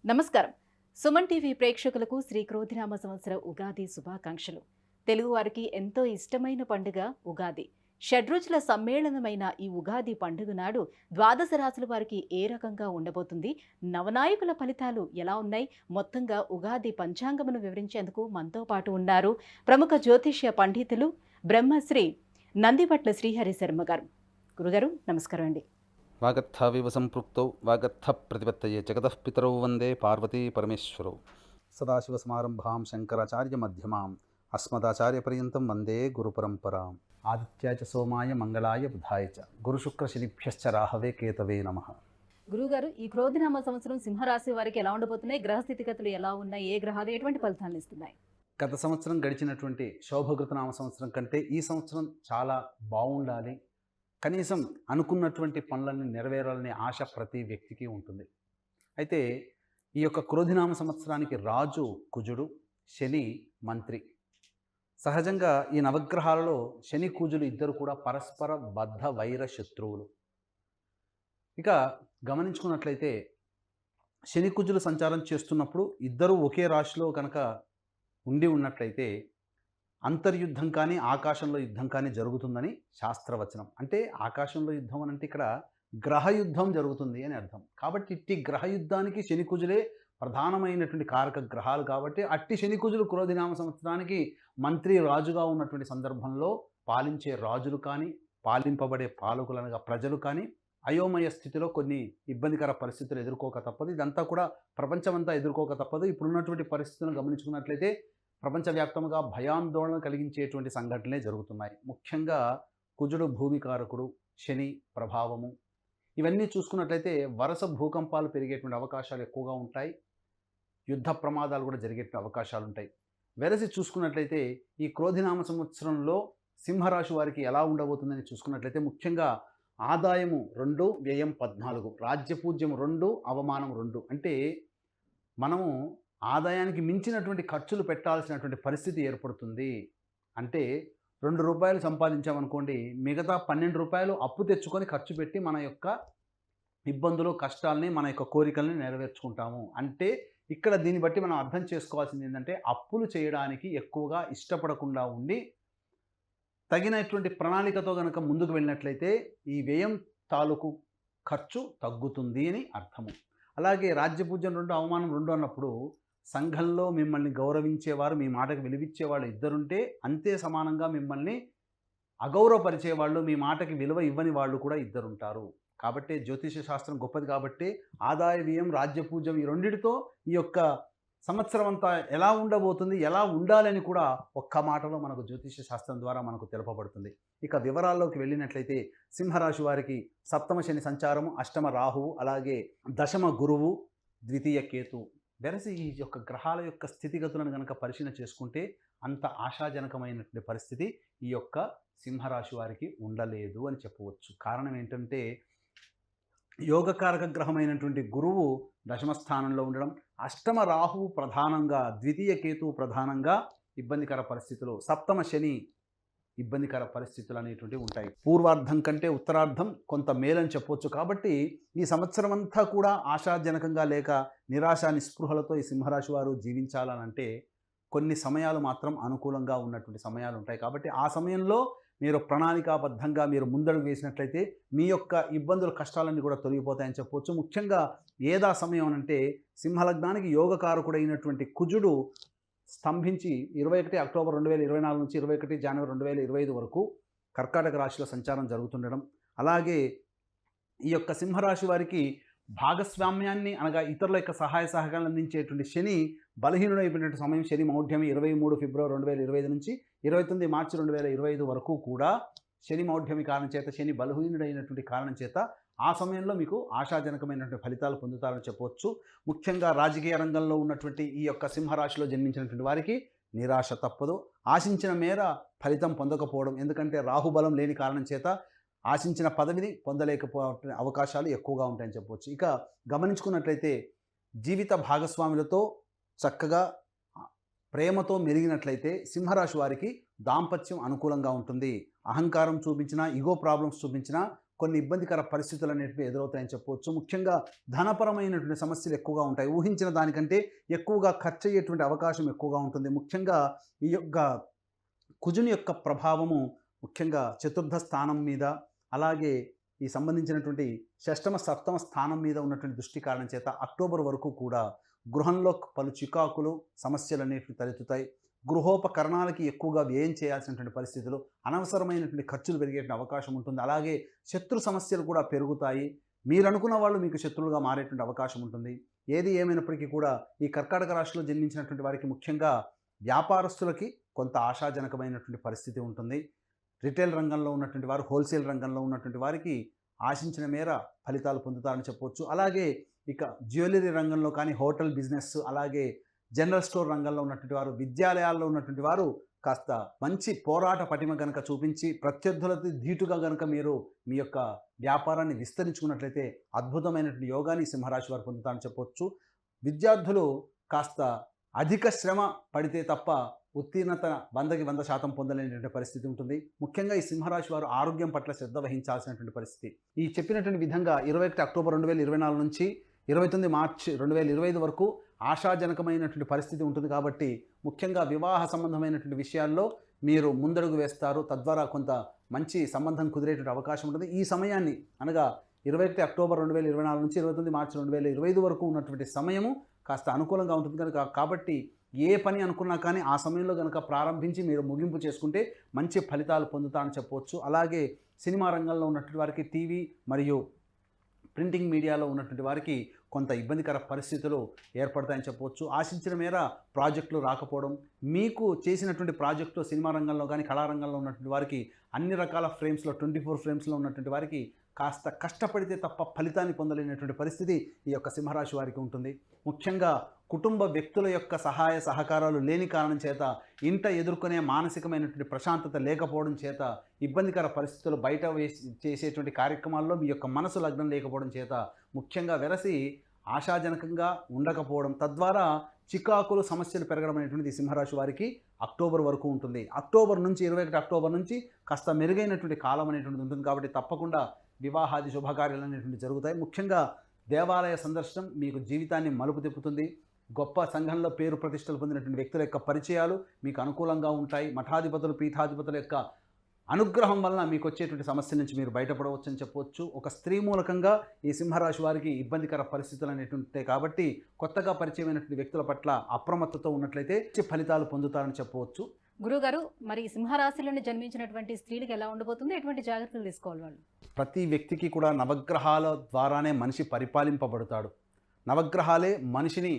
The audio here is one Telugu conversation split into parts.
నమస్కారం. సుమన్ టీవీ ప్రేక్షకులకు శ్రీ క్రోధినామ సంవత్సర ఉగాది శుభాకాంక్షలు. తెలుగువారికి ఎంతో ఇష్టమైన పండుగ ఉగాది. షడ్రుచుల సమ్మేళనమైన ఈ ఉగాది పండుగ నాడు ద్వాదశ రాశుల వారికి ఏ రకంగా ఉండబోతుంది, నవనాయకుల ఫలితాలు ఎలా ఉన్నాయి, మొత్తంగా ఉగాది పంచాంగమును వివరించేందుకు మనతో పాటు ఉన్నారు ప్రముఖ జ్యోతిష్య పండితులు బ్రహ్మశ్రీ నందిపట్ల శ్రీహరి శర్మ గారు. గురుగారు నమస్కారం అండి. వాగర్థావివ సంపృక్తౌ వాగర్థ ప్రతిపత్తయే జగతః పితరౌ వందే పార్వతీ పరమేశ్వరౌ. సదాశివసమారంభాం శంకరాచార్య మధ్యమాం అస్మదాచార్యపర్యంతం వందే గురుపరంపరాం. ఆదిత్యాయ చ సోమాయ మంగళాయ బుధాయ చ గురుశుక్రశనిభ్యశ్చ రాహవే కేతవే నమః. గురుగారు, ఈ క్రోధినామ సంవత్సరం సింహరాశి వారికి ఎలా ఉండబోతున్నాయి, గ్రహ స్థితిగతులు ఎలా ఉన్నాయి, ఏ గ్రహాలు ఎటువంటి ఫలితాలను ఇస్తున్నాయి? గత సంవత్సరం గడిచినటువంటి శోభకృతనామ సంవత్సరం కంటే ఈ సంవత్సరం చాలా బాగుండాలి, కనీసం అనుకున్నటువంటి పనులన్నీ నెరవేరాలనే ఆశ ప్రతి వ్యక్తికి ఉంటుంది. అయితే ఈ యొక్క క్రోధినామ సంవత్సరానికి రాజు కుజుడు, శని మంత్రి. సహజంగా ఈ నవగ్రహాలలో శని కుజులు ఇద్దరు కూడా పరస్పర బద్ధ వైర శత్రువులు. ఇక గమనించుకున్నట్లయితే శని కుజులు సంచారం చేస్తున్నప్పుడు ఇద్దరు ఒకే రాశిలో కనుక ఉన్నట్లయితే అంతర్యుద్ధం కానీ ఆకాశంలో యుద్ధం కానీ జరుగుతుందని శాస్త్రవచనం. అంటే ఆకాశంలో యుద్ధం అని అంటే ఇక్కడ గ్రహ యుద్ధం జరుగుతుంది అని అర్థం. కాబట్టి ఇట్టి గ్రహ యుద్ధానికి శనికుజులే ప్రధానమైనటువంటి కారక గ్రహాలు. కాబట్టి అట్టి శనికుజులు క్రోధినామ సంవత్సరానికి మంత్రి రాజుగా ఉన్నటువంటి సందర్భంలో పాలించే రాజులు కానీ పాలింపబడే పాలకులనగా ప్రజలు కానీ అయోమయ స్థితిలో కొన్ని ఇబ్బందికర పరిస్థితులు ఎదుర్కోక తప్పదు. ఇదంతా కూడా ప్రపంచమంతా ఎదుర్కోక తప్పదు. ఇప్పుడున్నటువంటి పరిస్థితులను గమనించుకున్నట్లయితే ప్రపంచవ్యాప్తంగా భయాందోళన కలిగించేటువంటి సంఘటనలే జరుగుతున్నాయి. ముఖ్యంగా కుజుడు భూమికారకుడు, శని ప్రభావము, ఇవన్నీ చూసుకున్నట్లయితే వరుస భూకంపాలు పెరిగేటువంటి అవకాశాలు ఎక్కువగా ఉంటాయి. యుద్ధ ప్రమాదాలు కూడా జరిగేటువంటి అవకాశాలు ఉంటాయి. వెరసి చూసుకున్నట్లయితే ఈ క్రోధినామ సంవత్సరంలో సింహరాశి వారికి ఎలా ఉండబోతుందని చూసుకున్నట్లయితే ముఖ్యంగా ఆదాయము 2, వ్యయం 14, రాజ్యపూజ్యం 2, అవమానం 2. అంటే మనము ఆదాయానికి మించినటువంటి ఖర్చులు పెట్టాల్సినటువంటి పరిస్థితి ఏర్పడుతుంది. అంటే ₹2 సంపాదించామనుకోండి, మిగతా ₹12 అప్పు తెచ్చుకొని ఖర్చు పెట్టి మన యొక్క ఇబ్బందులు కష్టాలని మన యొక్క కోరికల్ని నెరవేర్చుకుంటాము. అంటే ఇక్కడ దీన్ని బట్టి మనం అర్థం చేసుకోవాల్సింది ఏంటంటే అప్పులు చేయడానికి ఎక్కువగా ఇష్టపడకుండా ఉండి తగినటువంటి ప్రణాళికతో కనుక ముందుకు వెళ్ళినట్లయితే ఈ వ్యయం తాలూకు ఖర్చు తగ్గుతుంది అని అర్థము. అలాగే రాజ్యపూజ్యం 2, అవమానం 2 అన్నప్పుడు సంఘంలో మిమ్మల్ని గౌరవించేవారు, మీ మాటకు విలువిచ్చేవాళ్ళు ఇద్దరుంటే అంతే సమానంగా మిమ్మల్ని అగౌరవపరిచేవాళ్ళు, మీ మాటకి విలువ ఇవ్వని వాళ్ళు కూడా ఇద్దరుంటారు. కాబట్టి జ్యోతిష శాస్త్రం గొప్పది. కాబట్టి ఆదాయ వ్యయం రాజ్యపూజ్యం ఈ రెండిటితో ఈ యొక్క సంవత్సరం అంతా ఎలా ఉండబోతుంది, ఎలా ఉండాలని కూడా ఒక్క మాటలో మనకు జ్యోతిష శాస్త్రం ద్వారా మనకు తెలుపబడుతుంది. ఇక వివరాల్లోకి వెళ్ళినట్లయితే సింహరాశి వారికి సప్తమ శని సంచారము, అష్టమ రాహువు, అలాగే దశమ గురువు, ద్వితీయ కేతు. వెరసి ఈ యొక్క గ్రహాల యొక్క స్థితిగతులను కనుక పరిశీలన చేసుకుంటే అంత ఆశాజనకమైనటువంటి పరిస్థితి ఈ యొక్క సింహరాశి వారికి ఉండలేదు అని చెప్పవచ్చు. కారణం ఏంటంటే యోగకారక గ్రహమైనటువంటి గురువు దశమ స్థానంలో ఉండడం, అష్టమ రాహువు ప్రధానంగా, ద్వితీయ కేతువు ప్రధానంగా ఇబ్బందికర పరిస్థితులు, సప్తమ శని ఇబ్బందికర పరిస్థితులు అనేటువంటివి ఉంటాయి. పూర్వార్ధం కంటే ఉత్తరార్ధం కొంత మేలని చెప్పవచ్చు. కాబట్టి ఈ సంవత్సరం అంతా కూడా ఆశాజనకంగా లేక నిరాశ నిస్పృహలతో ఈ సింహరాశి వారు జీవించాలనంటే కొన్ని సమయాలు మాత్రం అనుకూలంగా ఉన్నటువంటి సమయాలు ఉంటాయి. కాబట్టి ఆ సమయంలో మీరు ప్రణాళికాబద్ధంగా మీరు ముందడుగు వేసినట్లయితే మీ యొక్క ఇబ్బందులు కష్టాలన్నీ కూడా తొలగిపోతాయని చెప్పవచ్చు. ముఖ్యంగా ఏదా సమయం అంటే సింహలగ్నానికి యోగకారకుడైనటువంటి కుజుడు స్తంభించి 21 అక్టోబర్ 2024 నుంచి 21 జనవరి 2025 వరకు కర్కాటక రాశిలో సంచారం జరుగుతుండడం, అలాగే ఈ యొక్క సింహరాశి వారికి భాగస్వామ్యాన్ని అనగా ఇతరుల యొక్క సహాయ సహకారాలు అందించేటువంటి శని బలహీనుడైపోయినటువంటి సమయం. శని మౌఢ్యం 23 ఫిబ్రవరి 2025 నుంచి 29 మార్చి 2025 వరకు కూడా శని మౌఢ్యమి కారణం చేత, శని బలహీనుడైనటువంటి కారణం చేత ఆ సమయంలో మీకు ఆశాజనకమైనటువంటి ఫలితాలు పొందుతారని చెప్పవచ్చు. ముఖ్యంగా రాజకీయ రంగంలో ఉన్నటువంటి ఈ యొక్క సింహరాశిలో జన్మించినటువంటి వారికి నిరాశ తప్పదు. ఆశించిన మేర ఫలితం పొందకపోవడం, ఎందుకంటే రాహుబలం లేని కారణం చేత ఆశించిన పదవిని పొందలేకపోవే అవకాశాలు ఎక్కువగా ఉంటాయని చెప్పవచ్చు. ఇక గమనించుకున్నట్లయితే జీవిత భాగస్వాములతో చక్కగా ప్రేమతో మెరిగినట్లయితే సింహరాశి వారికి దాంపత్యం అనుకూలంగా ఉంటుంది. అహంకారం చూపించినా, ఈగో ప్రాబ్లమ్స్ చూపించినా కొన్ని ఇబ్బందికర పరిస్థితులు అనేటివి ఎదురవుతాయని చెప్పవచ్చు. ముఖ్యంగా ధనపరమైనటువంటి సమస్యలు ఎక్కువగా ఉంటాయి. ఊహించిన దానికంటే ఎక్కువగా ఖర్చు అయ్యేటువంటి అవకాశం ఎక్కువగా ఉంటుంది. ముఖ్యంగా ఈ యొక్క కుజుని యొక్క ప్రభావము ముఖ్యంగా చతుర్థ స్థానం మీద, అలాగే ఈ సంబంధించినటువంటి షష్టమ సప్తమ స్థానం మీద ఉన్నటువంటి దృష్టి కారణం చేత అక్టోబర్ వరకు కూడా గృహంలో పలు చికాకులు సమస్యలు అనేటివి తలెత్తుతాయి. గృహోపకరణాలకి ఎక్కువగా వ్యయం చేయాల్సినటువంటి పరిస్థితులు, అనవసరమైనటువంటి ఖర్చులు పెరిగేటువంటి అవకాశం ఉంటుంది. అలాగే శత్రు సమస్యలు కూడా పెరుగుతాయి. మీరు అనుకున్న వాళ్ళు మీకు శత్రువులుగా మారేటువంటి అవకాశం ఉంటుంది. ఏది ఏమైనప్పటికీ కూడా ఈ కర్కాటక రాశిలో జన్మించినటువంటి వారికి ముఖ్యంగా వ్యాపారస్తులకి కొంత ఆశాజనకమైనటువంటి పరిస్థితి ఉంటుంది. రిటైల్ రంగంలో ఉన్నటువంటి వారు, హోల్సేల్ రంగంలో ఉన్నటువంటి వారికి ఆశించిన మేర ఫలితాలు పొందుతారని చెప్పవచ్చు. అలాగే ఇక జ్యువెలరీ రంగంలో కానీ, హోటల్ బిజినెస్, అలాగే జనరల్ స్టోర్ రంగంలో ఉన్నటువంటి వారు, విద్యాలయాల్లో ఉన్నటువంటి వారు కాస్త మంచి పోరాట పటిమ గనక చూపించి ప్రత్యర్థులతో ధీటుగా గనక మీరు మీ యొక్క వ్యాపారాన్ని విస్తరించుకున్నట్లయితే అద్భుతమైనటువంటి యోగాన్ని సింహరాశి వారు పొందుతారని చెప్పవచ్చు. విద్యార్థులు కాస్త అధిక శ్రమ పడితే తప్ప ఉత్తీర్ణత 100కి 100% పొందలేనటువంటి పరిస్థితి ఉంటుంది. ముఖ్యంగా ఈ సింహరాశి వారు ఆరోగ్యం పట్ల శ్రద్ధ వహించాల్సినటువంటి పరిస్థితి. ఈ చెప్పినటువంటి విధంగా 21 అక్టోబర్ 2024 నుంచి 29 మార్చి 2025 వరకు ఆశాజనకమైనటువంటి పరిస్థితి ఉంటుంది. కాబట్టి ముఖ్యంగా వివాహ సంబంధమైనటువంటి విషయాల్లో మీరు ముందడుగు వేస్తారు. తద్వారా కొంత మంచి సంబంధం కుదిరేటువంటి అవకాశం ఉంటుంది. ఈ సమయాన్ని అనగా 21 అక్టోబర్ 2024 నుంచి 29 మార్చి 2025 వరకు ఉన్నటువంటి సమయము కాస్త అనుకూలంగా ఉంటుంది కనుక, కాబట్టి ఏ పని అనుకున్నా కానీ ఆ సమయంలో కనుక ప్రారంభించి మీరు ముగింపు చేసుకుంటే మంచి ఫలితాలు పొందుతారని చెప్పవచ్చు. అలాగే సినిమా రంగంలో ఉన్నటువంటి వారికి, టీవీ మరియు ప్రింటింగ్ మీడియాలో ఉన్నటువంటి వారికి కొంత ఇబ్బందికర పరిస్థితులు ఏర్పడతాయని చెప్పవచ్చు. ఆశించిన మేర ప్రాజెక్టులు రాకపోవడం, మీకు చేసినటువంటి ప్రాజెక్టులు సినిమా రంగంలో కానీ, కళారంగంలో ఉన్నటువంటి వారికి అన్ని రకాల ఫ్రేమ్స్లో 24 ఫ్రేమ్స్లో ఉన్నటువంటి వారికి కాస్త కష్టపడితే తప్ప ఫలితాన్ని పొందలేనటువంటి పరిస్థితి ఈ యొక్క సింహరాశి వారికి ఉంటుంది. ముఖ్యంగా కుటుంబ వ్యక్తుల యొక్క సహాయ సహకారాలు లేని కారణం చేత, ఇంట ఎదుర్కొనే మానసికమైనటువంటి ప్రశాంతత లేకపోవడం చేత, ఇబ్బందికర పరిస్థితులు బయట చేసేటువంటి కార్యక్రమాల్లో మీ యొక్క మనసు లగ్నం లేకపోవడం చేత, ముఖ్యంగా వెరసి ఆశాజనకంగా ఉండకపోవడం, తద్వారా చికాకులు సమస్యలు పెరగడం అనేటువంటిది సింహరాశి వారికి అక్టోబర్ వరకు ఉంటుంది. అక్టోబర్ నుంచి 21 అక్టోబర్ నుంచి కాస్త మెరుగైనటువంటి కాలం అనేటువంటిది ఉంటుంది. కాబట్టి తప్పకుండా వివాహాది శుభకార్యాలు అనేటువంటి జరుగుతాయి. ముఖ్యంగా దేవాలయ సందర్శనం మీకు జీవితాన్ని మలుపు తిప్పుతుంది. గొప్ప సంఘంలో పేరు ప్రతిష్టలు పొందినటువంటి వ్యక్తుల యొక్క పరిచయాలు మీకు అనుకూలంగా ఉంటాయి. మఠాధిపతులు, పీఠాధిపతుల యొక్క అనుగ్రహం వలన మీకు వచ్చేటువంటి సమస్య నుంచి మీరు బయటపడవచ్చు అని చెప్పవచ్చు. ఒక స్త్రీ మూలకంగా ఈ సింహరాశి వారికి ఇబ్బందికర పరిస్థితులు అనేటువంటి ఉంటాయి. కాబట్టి కొత్తగా పరిచయమైనటువంటి వ్యక్తుల పట్ల అప్రమత్తతో ఉన్నట్లయితే మంచి ఫలితాలు పొందుతారని చెప్పవచ్చు. గురుగారు, మరి సింహరాశిలోని జన్మించినటువంటి స్త్రీలకు ఎలా ఉండబోతుంది? ఎటువంటి జాగ్రత్తలు తీసుకోవాలి వాళ్ళు? ప్రతి వ్యక్తికి కూడా నవగ్రహాల ద్వారానే మనిషి పరిపాలింపబడతాడు. నవగ్రహాలే మనిషిని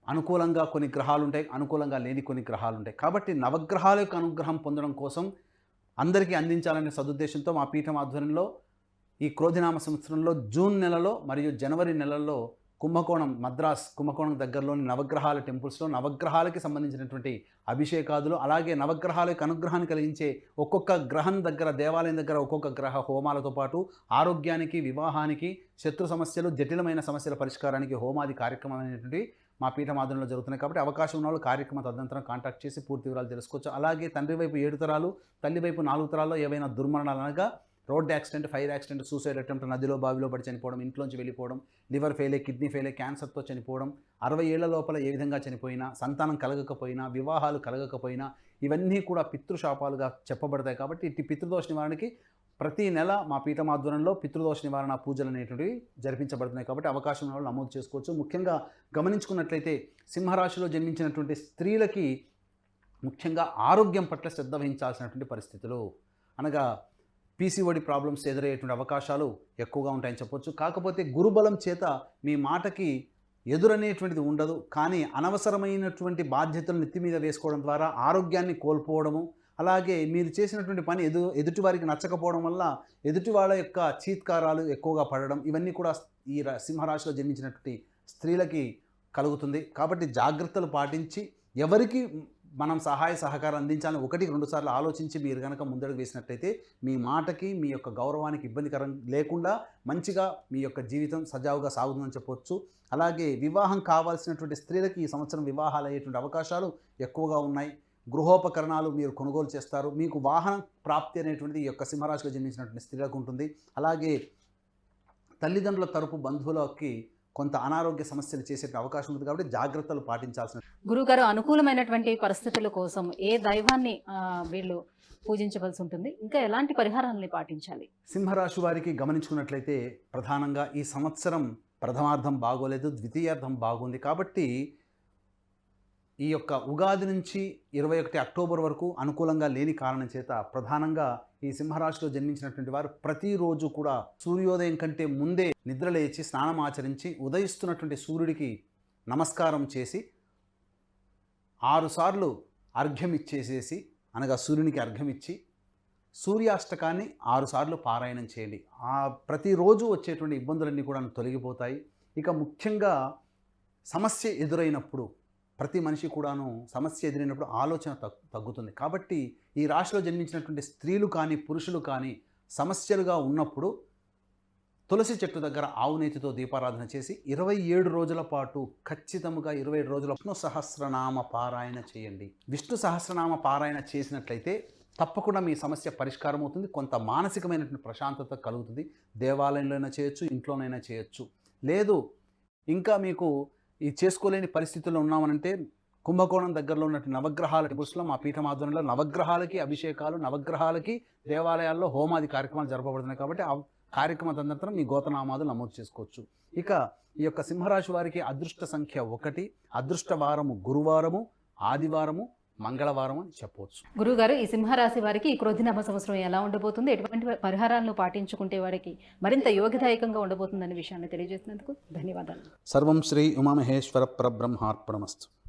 అనుకూలంగా కొన్ని గ్రహాలు ఉంటాయి, అనుకూలంగా లేని కొన్ని గ్రహాలు ఉంటాయి. కాబట్టి నవగ్రహాల యొక్క అనుగ్రహం పొందడం కోసం అందరికీ అందించాలనే సదుద్దేశంతో మా పీఠం ఆధ్వర్యంలో ఈ క్రోధినామ సంవత్సరంలో జూన్ నెలలో మరియు జనవరి నెలల్లో కుంభకోణం, మద్రాస్ కుంభకోణం దగ్గరలోని నవగ్రహాల టెంపుల్స్లో నవగ్రహాలకి సంబంధించినటువంటి అభిషేకాదులు, అలాగే నవగ్రహాలకు అనుగ్రహాన్ని కలిగించే ఒక్కొక్క గ్రహం దగ్గర, దేవాలయం దగ్గర ఒక్కొక్క గ్రహ హోమాలతో పాటు ఆరోగ్యానికి, వివాహానికి, శత్రు సమస్యలు, జటిలమైన సమస్యల పరిష్కారానికి హోమాది కార్యక్రమం అనేటువంటి మా పీఠం ఆధ్వర్యంలో జరుగుతున్నాయి. కాబట్టి అవకాశం ఉన్న వాళ్ళు కార్యక్రమ తదనంతరం కాంటాక్ట్ చేసి పూర్తి వివరాలు తెలుసుకోవచ్చు. అలాగే తండ్రి వైపు 7 తరాలు, తల్లి వైపు 4 తరాల్లో ఏవైనా దుర్మరణాలు అనగా road accident, fire accident, suicide attempt, నదిలో బావిలో పడి చనిపోవడం, ఇంట్లోంచి వెళ్ళిపోవడం, లివర్ ఫెయిలే, కిడ్నీ ఫెయిలే, క్యాన్సర్తో చనిపోవడం, 60 ఏళ్ల లోపల ఏ విధంగా చనిపోయినా, సంతానం కలగకపోయినా, వివాహాలు కలగకపోయినా ఇవన్నీ కూడా పితృశాపాలుగా చెప్పబడతాయి. కాబట్టి ఇట్టి పితృదోష నివారణకి ప్రతి నెల మా పీఠం ఆధ్వర్యంలో పితృదోష నివారణ పూజలు అనేటువంటివి జరిపించబడుతున్నాయి. కాబట్టి అవకాశం ఉన్న వాళ్ళు నమోదు చేసుకోవచ్చు. ముఖ్యంగా గమనించుకున్నట్లయితే సింహరాశిలో జన్మించినటువంటి స్త్రీలకి ముఖ్యంగా ఆరోగ్యం పట్ల శ్రద్ధ వహించాల్సినటువంటి పరిస్థితులు, అనగా పీసీఓడి ప్రాబ్లమ్స్ ఎదురయ్యేటువంటి అవకాశాలు ఎక్కువగా ఉంటాయని చెప్పొచ్చు. కాకపోతే గురుబలం చేత మీ మాటకి ఎదురనేటువంటిది ఉండదు. కానీ అనవసరమైనటువంటి బాధ్యతలు నెత్తి మీద వేసుకోవడం ద్వారా ఆరోగ్యాన్ని కోల్పోవడము, అలాగే మీరు చేసినటువంటి పని ఎదుటి వారికి నచ్చకపోవడం వల్ల ఎదుటి వాళ్ళ యొక్క చీత్కారాలు ఎక్కువగా పడడం, ఇవన్నీ కూడా ఈ సింహరాశిలో జన్మించినటువంటి స్త్రీలకి కలుగుతుంది. కాబట్టి జాగ్రత్తలు పాటించి ఎవరికి మనం సహాయ సహకారం అందించాలని 1-2 సార్లు ఆలోచించి మీరు కనుక ముందడుగు వేసినట్లయితే మీ మాటకి, మీ యొక్క గౌరవానికి ఇబ్బందికరం లేకుండా మంచిగా మీ యొక్క జీవితం సజావుగా సాగుతుందని చెప్పవచ్చు. అలాగే వివాహం కావాల్సినటువంటి స్త్రీలకి ఈ సంవత్సరం వివాహాలు అయ్యేటువంటి అవకాశాలు ఎక్కువగా ఉన్నాయి. గృహోపకరణాలు మీరు కొనుగోలు చేస్తారు. మీకు వాహన ప్రాప్తి అనేటువంటిది ఈ యొక్క సింహరాశిలో జన్మించినటువంటి స్త్రీలకు ఉంటుంది. అలాగే తల్లిదండ్రుల తరపు బంధువులకి కొంత అనారోగ్య సమస్యలు చేసే అవకాశం ఉంది కాబట్టి జాగ్రత్తలు పాటించాల్సిన. గురుగారు, అనుకూలమైనటువంటి పరిస్థితుల కోసం ఏ దైవాన్ని వీళ్ళు పూజించవలసి ఉంటుంది, ఇంకా ఎలాంటి పరిహారాలని పాటించాలి? సింహరాశి వారికి గమనించుకున్నట్లయితే ప్రధానంగా ఈ సంవత్సరం ప్రథమార్థం బాగోలేదు, ద్వితీయార్థం బాగుంది. కాబట్టి ఈ యొక్క ఉగాది నుంచి 21 అక్టోబర్ వరకు అనుకూలంగా లేని కారణం చేత ప్రధానంగా ఈ సింహరాశిలో జన్మించినటువంటి వారు ప్రతిరోజు కూడా సూర్యోదయం కంటే ముందే నిద్రలేచి స్నానం ఆచరించి ఉదయిస్తున్నటువంటి సూర్యుడికి నమస్కారం చేసి 6 సార్లు అర్ఘ్యం ఇచ్చేసేసి, అనగా సూర్యునికి అర్ఘ్యం ఇచ్చి సూర్యాష్టకాన్ని 6 సార్లు పారాయణం చేయండి. ప్రతిరోజు వచ్చేటువంటి ఇబ్బందులన్నీ కూడా తొలగిపోతాయి. ఇక ముఖ్యంగా సమస్య ఎదురైనప్పుడు ప్రతి మనిషి కూడాను సమస్య ఎదురైనప్పుడు ఆలోచన తగ్గుతుంది. కాబట్టి ఈ రాశిలో జన్మించినటువంటి స్త్రీలు కానీ పురుషులు కానీ సమస్యలుగా ఉన్నప్పుడు తులసి చెట్టు దగ్గర ఆవునేతితో దీపారాధన చేసి 27 రోజుల పాటు ఖచ్చితంగా 27 రోజుల విష్ణు సహస్రనామ పారాయణ చేయండి. విష్ణు సహస్రనామ పారాయణ చేసినట్లయితే తప్పకుండా మీ సమస్య పరిష్కారం అవుతుంది. కొంత మానసికమైనటువంటి ప్రశాంతత కలుగుతుంది. దేవాలయంలోనైనా చేయొచ్చు, ఇంట్లోనైనా చేయొచ్చు. లేదు ఇంకా మీకు ఈ చేసుకోలేని పరిస్థితుల్లో ఉన్నామనంటే కుంభకోణం దగ్గరలో ఉన్నటువంటి నవగ్రహాల టెంపుల్స్లో మా పీఠం ఆధ్వర్యంలో నవగ్రహాలకి అభిషేకాలు, నవగ్రహాలకి దేవాలయాల్లో హోమాది కార్యక్రమాలు జరపబడుతున్నాయి. కాబట్టి ఆ కార్యక్రమ తదనంతరం మీ గోతనామాలు నమోదు చేసుకోవచ్చు. ఇక ఈ యొక్క సింహరాశి వారికి అదృష్ట సంఖ్య 1, అదృష్ట వారము గురువారము, ఆదివారము, మంగళవారం అని చెప్పవచ్చు. గురుగారు, ఈ సింహరాశి వారికి ఈ క్రోధినామ సంవత్సరం ఎలా ఉండబోతుంది, ఎటువంటి పరిహారాలను పాటించుకుంటే వారికి మరింత యోగదాయకంగా ఉండబోతుందనే విషయాన్ని తెలియజేసినందుకు ధన్యవాదాలు. సర్వం శ్రీ ఉమామహేశ్వర పరబ్రహ్మార్పణమస్తు.